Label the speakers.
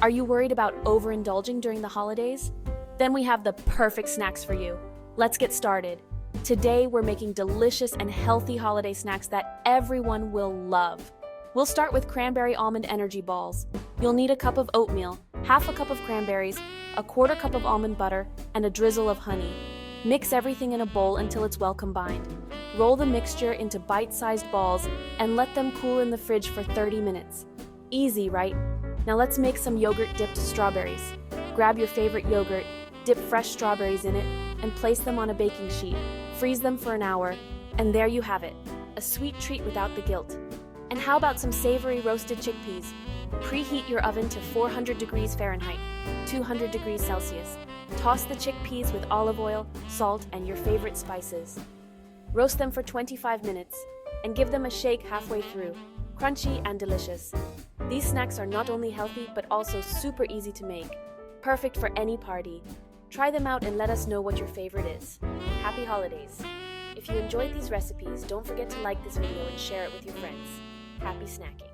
Speaker 1: Are you worried about overindulging during the holidays? Then we have the perfect snacks for you. Let's get started. Today, we're making delicious and healthy holiday snacks that everyone will love. We'll start with cranberry almond energy balls. You'll need a cup of oatmeal, half a cup of cranberries, a quarter cup of almond butter, and a drizzle of honey. Mix everything in a bowl until it's well combined. Roll the mixture into bite-sized balls and let them cool in the fridge for 30 minutes. Easy, right? Now let's make some yogurt-dipped strawberries. Grab your favorite yogurt, dip fresh strawberries in it, and place them on a baking sheet. Freeze them for an hour, and there you have it, a sweet treat without the guilt. And how about some savory roasted chickpeas? Preheat your oven to 400 degrees Fahrenheit, 200 degrees Celsius. Toss the chickpeas with olive oil, salt, and your favorite spices. Roast them for 25 minutes, and give them a shake halfway through. Crunchy and delicious. These snacks are not only healthy, but also super easy to make. Perfect for any party. Try them out and let us know what your favorite is. Happy holidays! If you enjoyed these recipes, don't forget to like this video and share it with your friends. Happy snacking!